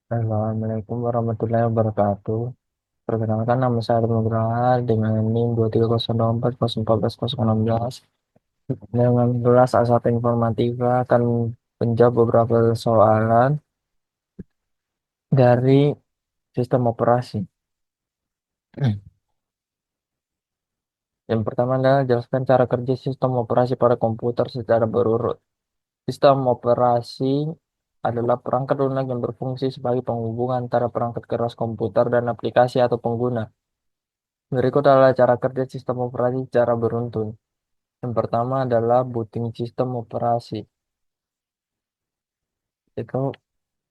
Assalamualaikum warahmatullahi wabarakatuh. Perkenalkan nama saya Nugraha dengan NIM 23024044016. Dengan kelas A1 Informatika akan menjawab beberapa soalan dari sistem operasi. Yang pertama adalah jelaskan cara kerja sistem operasi pada komputer secara berurut. Sistem operasi adalah perangkat lunak yang berfungsi sebagai penghubung antara perangkat keras komputer dan aplikasi atau pengguna. Berikut adalah cara kerja sistem operasi secara beruntun. Yang pertama adalah booting sistem operasi. Itu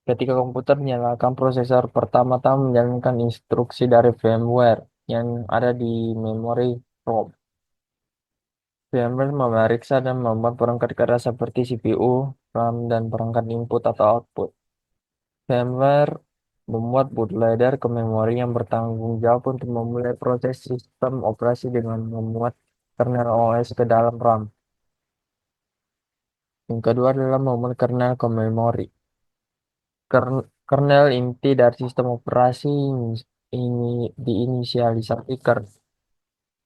ketika komputer menyalakan prosesor pertama-tama menjalankan instruksi dari firmware yang ada di memori ROM. Firmware memeriksa dan membuat perangkat keras seperti CPU, RAM, dan perangkat input atau output. Firmware membuat bootloader ke memori yang bertanggung jawab untuk memulai proses sistem operasi dengan memuat kernel OS ke dalam RAM. Yang kedua adalah momen kernel ke memori. Kernel inti dari sistem operasi ini diinisialisasi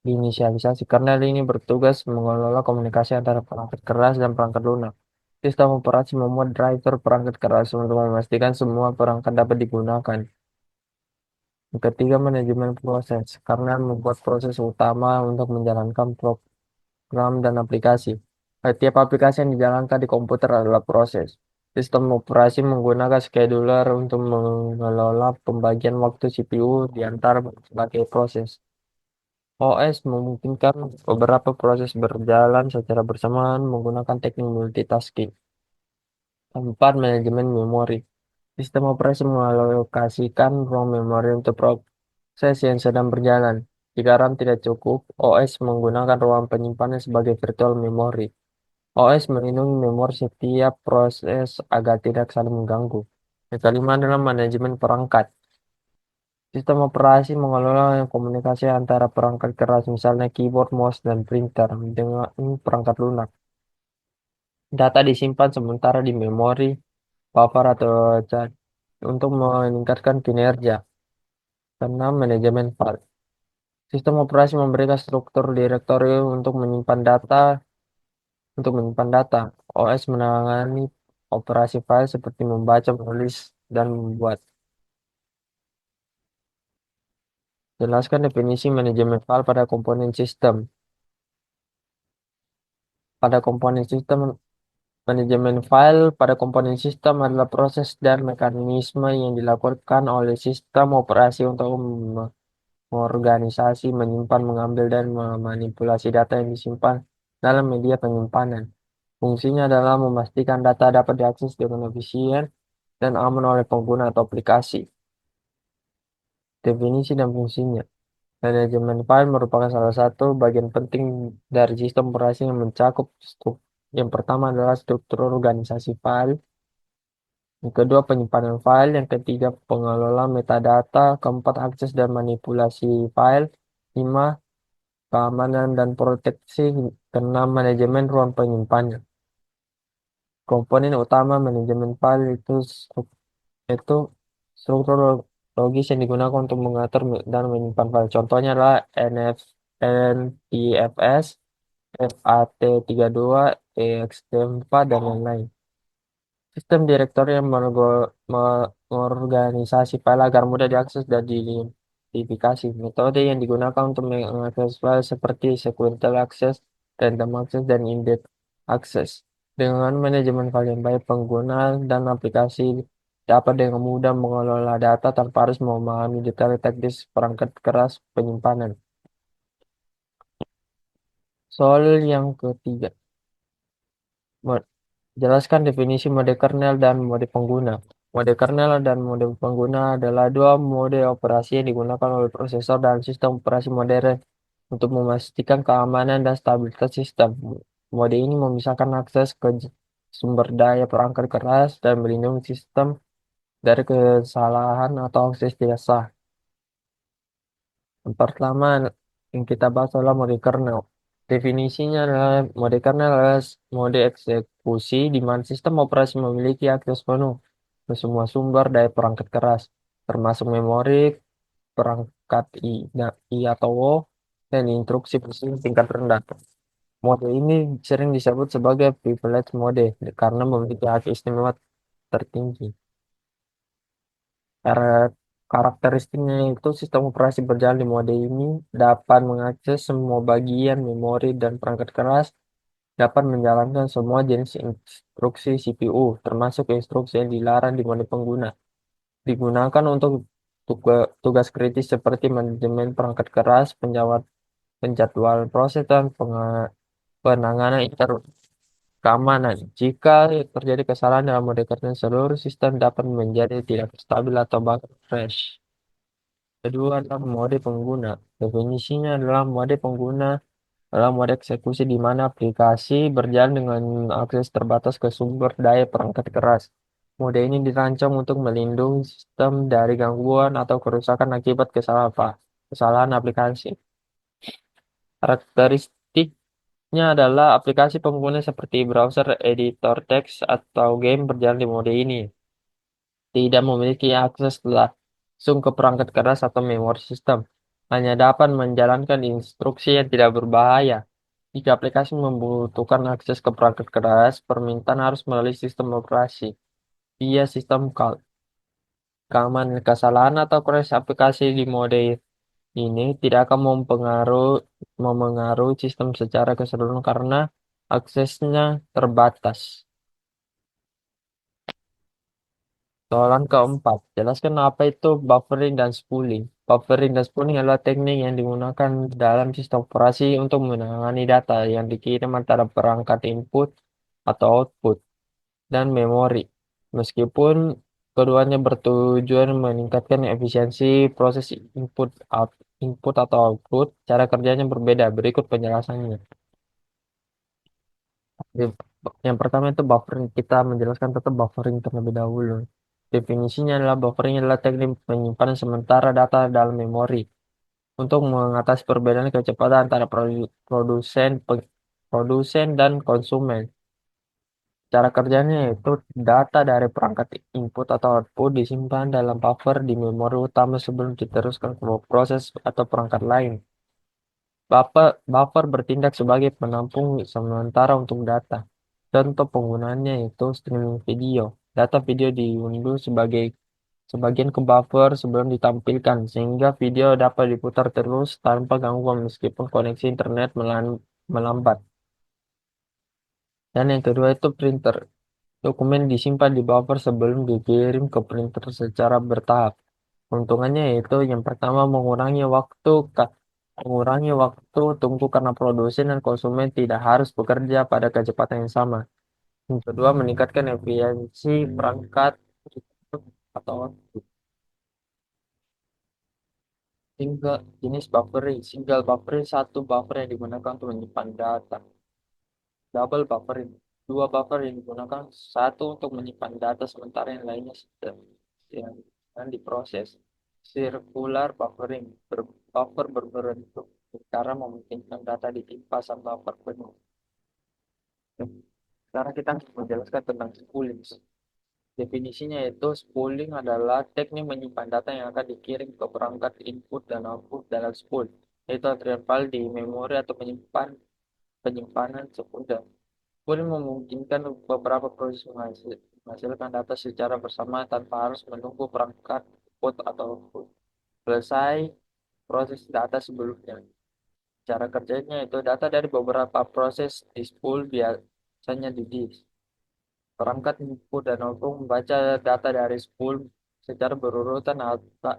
diinisialisasi. Kernel ini bertugas mengelola komunikasi antara perangkat keras dan perangkat lunak. Sistem operasi memuat driver perangkat keras untuk memastikan semua perangkat dapat digunakan. Yang ketiga, manajemen proses. Kernel membuat proses utama untuk menjalankan program dan aplikasi. Setiap aplikasi yang dijalankan di komputer adalah proses. Sistem operasi menggunakan scheduler untuk mengelola pembagian waktu CPU di antara berbagai proses. OS memungkinkan beberapa proses berjalan secara bersamaan menggunakan teknik multitasking. Keempat, manajemen memori. Sistem operasi mengalokasikan ruang memori untuk proses yang sedang berjalan. Jika RAM tidak cukup, OS menggunakan ruang penyimpanan sebagai virtual memory. OS melindungi memori setiap proses agar tidak saling mengganggu. Yang kelima adalah manajemen perangkat. Sistem operasi mengelola komunikasi antara perangkat keras, misalnya keyboard, mouse, dan printer, dengan perangkat lunak. Data disimpan sementara di memori, buffer, atau card untuk meningkatkan kinerja. Keenam, manajemen file. Sistem operasi memberikan struktur direktori untuk menyimpan data. OS menangani operasi file seperti membaca, menulis, dan membuat. Jelaskan definisi manajemen file pada komponen sistem. Pada komponen sistem, manajemen file pada komponen sistem adalah proses dan mekanisme yang dilakukan oleh sistem operasi untuk mengorganisasi, menyimpan, mengambil, dan memanipulasi data yang disimpan dalam media penyimpanan. Fungsinya adalah memastikan data dapat diakses dengan efisien dan aman oleh pengguna atau aplikasi. Definisi dan fungsinya. Manajemen file merupakan salah satu bagian penting dari sistem operasi yang mencakup yang pertama adalah struktur organisasi file, yang kedua penyimpanan file, yang ketiga pengelola metadata, keempat akses dan manipulasi file, lima keamanan dan proteksi, keenam manajemen ruang penyimpanannya. Komponen utama manajemen file itu struktur logis yang digunakan untuk mengatur dan menyimpan file. Contohnya adalah NTFS, FAT32, ext4, dan lain-lain. Sistem direktori yang mengorganisasi file agar mudah diakses dan diidentifikasi. Metode yang digunakan untuk mengakses file seperti sequential access, random access, dan index access. Dengan manajemen file yang baik, pengguna dan aplikasi dapat dengan mudah mengelola data tanpa harus memahami detail teknis perangkat keras penyimpanan. Soal yang ketiga. Jelaskan definisi mode kernel dan mode pengguna. Mode kernel dan mode pengguna adalah dua mode operasi yang digunakan oleh prosesor dan sistem operasi modern untuk memastikan keamanan dan stabilitas sistem. Mode ini memisahkan akses ke sumber daya perangkat keras dan melindungi sistem dari kesalahan atau akses tidak sah. Yang pertama yang kita bahas adalah mode kernel. Definisinya adalah mode kernel adalah mode eksekusi di mana sistem operasi memiliki akses penuh ke semua sumber daya perangkat keras, termasuk memori, perangkat I atau O, dan instruksi mesin tingkat rendah. Mode ini sering disebut sebagai privilege mode karena memiliki hak istimewa tertinggi. Kar- Karakteristiknya itu sistem operasi berjalan di mode ini dapat mengakses semua bagian memori dan perangkat keras, dapat menjalankan semua jenis instruksi CPU, termasuk instruksi yang dilarang di mode pengguna. Digunakan untuk tugas kritis seperti manajemen perangkat keras, penjadwalan proses, dan penanganan keamanan. Jika terjadi kesalahan dalam mode kerja, seluruh sistem dapat menjadi tidak stabil atau bahkan crash. Kedua adalah mode pengguna. Definisinya adalah mode pengguna adalah mode eksekusi di mana aplikasi berjalan dengan akses terbatas ke sumber daya perangkat keras. Mode ini dirancang untuk melindungi sistem dari gangguan atau kerusakan akibat kesalahan aplikasi. Karakteristiknya adalah aplikasi pengguna seperti browser, editor teks, atau game berjalan di mode ini. Tidak memiliki akses langsung ke perangkat keras atau memori sistem. Hanya dapat menjalankan instruksi yang tidak berbahaya. Jika aplikasi membutuhkan akses ke perangkat keras, permintaan harus melalui sistem operasi. Via sistem keamanan kesalahan atau crash aplikasi di mode ini tidak akan memengaruhi sistem secara keseluruhan karena aksesnya terbatas. Soalan keempat, jelaskan apa itu buffering dan spooling. Buffering dan spooling adalah teknik yang digunakan dalam sistem operasi untuk menangani data yang dikirim antara perangkat input atau output dan memori. Meskipun keduanya bertujuan meningkatkan efisiensi proses input atau output, cara kerjanya berbeda. Berikut penjelasannya. Jadi, yang pertama itu buffering. Kita menjelaskan tentang buffering terlebih dahulu. Definisinya adalah buffering adalah teknik penyimpanan sementara data dalam memori untuk mengatasi perbedaan kecepatan antara produsen dan konsumen. Cara kerjanya yaitu data dari perangkat input atau output disimpan dalam buffer di memori utama sebelum diteruskan ke proses atau perangkat lain. Buffer bertindak sebagai penampung sementara untuk data. Contoh penggunaannya itu streaming video. Data video diunduh sebagian ke buffer sebelum ditampilkan, sehingga video dapat diputar terus tanpa gangguan meskipun koneksi internet melambat. Dan yang kedua itu printer. Dokumen disimpan di buffer sebelum dikirim ke printer secara bertahap. Keuntungannya yaitu yang pertama mengurangi waktu tunggu karena produsen dan konsumen tidak harus bekerja pada kecepatan yang sama. Yang kedua, meningkatkan efisiensi perangkat atau single buffering satu buffer yang digunakan untuk menyimpan data. Double buffering, dua buffer yang digunakan, satu untuk menyimpan data sementara yang lainnya sedang diproses. Circular buffering, buffer berbentuk cara memungkinkan data ditimpa sampai buffer penuh. Sekarang kita menjelaskan tentang spooling. Definisinya yaitu spooling adalah teknik menyimpan data yang akan dikirim ke perangkat input dan output dalam spool, yaitu antrian file di memori atau penyimpanan sekunder. Spooling memungkinkan beberapa proses menghasilkan data secara bersama tanpa harus menunggu perangkat input atau output selesai proses data sebelumnya. Cara kerjanya itu data dari beberapa proses di spool biasanya di disk. Perangkat input dan output membaca data dari spool secara berurutan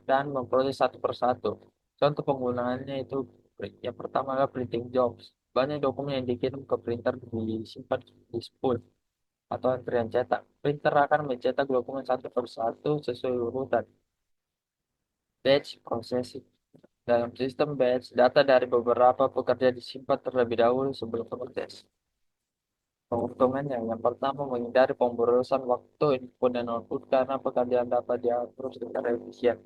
dan memproses satu persatu. Contoh penggunaannya itu yang pertama adalah printing jobs. Banyak dokumen yang dikirim ke printer disimpan di spool atau antrian cetak. Printer akan mencetak dokumen satu persatu sesuai urutan. Batch processing. Dalam sistem batch, data dari beberapa pekerja disimpan terlebih dahulu sebelum proses. Keuntungannya, yang pertama menghindari pemborosan waktu input dan output karena pekerjaan dapat diatur secara efisien.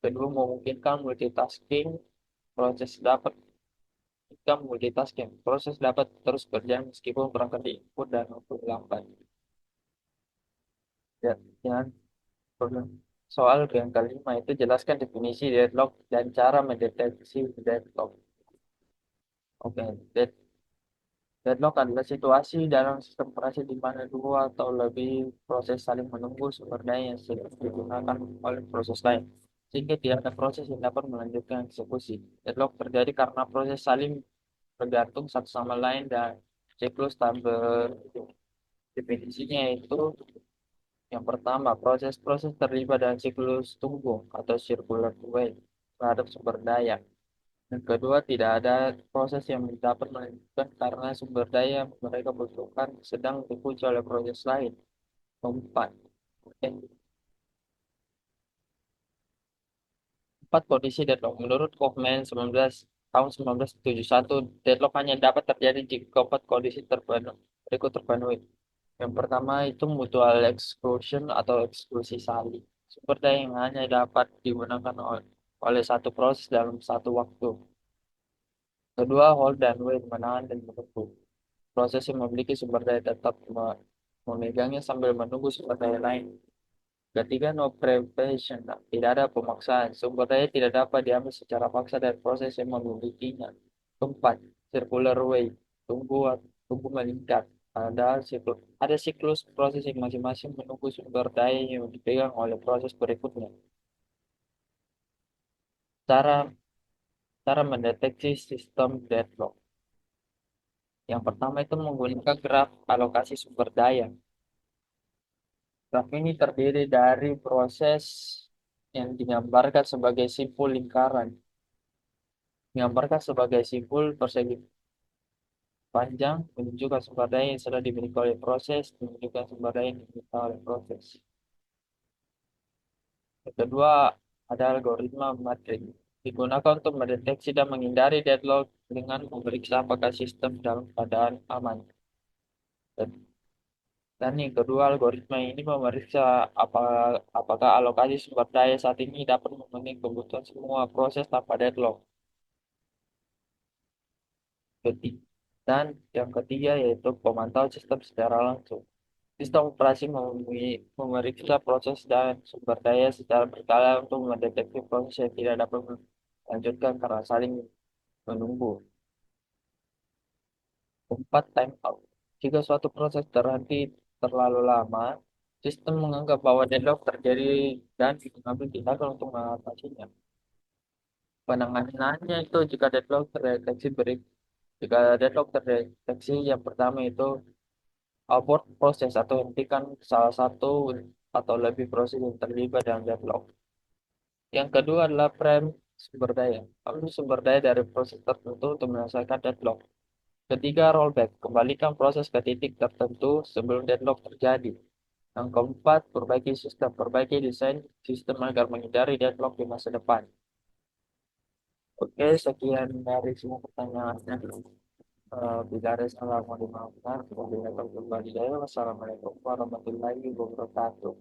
Kedua, memungkinkan multitasking, proses dapat proses dapat terus berjalan meskipun perangkat input dan output lambat. Ya, ya. Soal yang kelima itu jelaskan definisi deadlock dan cara mendeteksi deadlock. Oke, deadlock adalah situasi dalam sistem operasi di mana dua atau lebih proses saling menunggu sumber daya yang sedang digunakan oleh proses lain, sehingga tidak ada proses yang dapat melanjutkan eksekusi. Deadlock terjadi karena proses saling bergantung satu sama lain dan siklus tak berdefinisinya itu yang pertama, proses-proses terlibat dalam siklus tunggu atau circular wave terhadap sumber daya. Yang kedua, tidak ada proses yang dapat melanjutkan karena sumber daya yang mereka butuhkan sedang dikunci oleh proses lain. Keempat, eh, empat kondisi deadlock. Menurut Kaufman 19 tahun 1971, deadlock hanya dapat terjadi jika keempat kondisi berikut terpenuhi. Yang pertama itu mutual exclusion atau eksklusi saling. Sumber daya yang hanya dapat digunakan oleh satu proses dalam satu waktu. Kedua, hold dan wait, menahan dan menunggu. Proses yang memiliki sumber daya tetap memegangnya sambil menunggu sumber daya lain. Ketiga, no privation. Tidak ada pemaksaan. Sumber daya tidak dapat diambil secara paksa dari proses yang memilikinya. Keempat, circular way. Tunggu, tunggu meningkat. Ada siklus proses yang masing-masing menunggu sumber daya yang dipegang oleh proses berikutnya. Cara cara mendeteksi sistem deadlock. Yang pertama itu menggunakan graf alokasi sumber daya. Graf ini terdiri dari proses yang digambarkan sebagai simpul lingkaran. Digambarkan sebagai simpul persegi panjang, menunjukkan sumber daya yang sudah dimiliki oleh proses, menunjukkan sumber daya yang dimiliki oleh proses. Yang kedua, ada algoritma matriks. Digunakan untuk mendeteksi dan menghindari deadlock dengan memeriksa apakah sistem dalam keadaan aman. Dan Dan yang kedua, algoritma ini memeriksa apakah alokasi sumber daya saat ini dapat memenuhi kebutuhan semua proses tanpa deadlock. Dan yang ketiga yaitu pemantauan sistem secara langsung. Sistem operasi memeriksa proses dan sumber daya secara berkala untuk mendeteksi proses yang tidak dapat melanjutkan karena saling menunggu. Empat, time out. Jika suatu proses terhenti terlalu lama, sistem menganggap bahwa deadlock terjadi dan mengambil tindakan untuk mengatasinya. Penanganannya itu jika deadlock terdeteksi yang pertama itu abort proses atau hentikan salah satu atau lebih proses yang terlibat dalam deadlock. Yang kedua adalah prime sumber daya. Ambil sumber daya dari proses tertentu untuk menyelesaikan deadlock. Ketiga, rollback. Kembalikan proses ke titik tertentu sebelum deadlock terjadi. Yang keempat, perbaiki desain sistem agar menghindari deadlock di masa depan. Oke, sekian dari semua pertanyaannya. Bila ada salah mohon dimaafkan. Wassalamualaikum warahmatullahi wabarakatuh.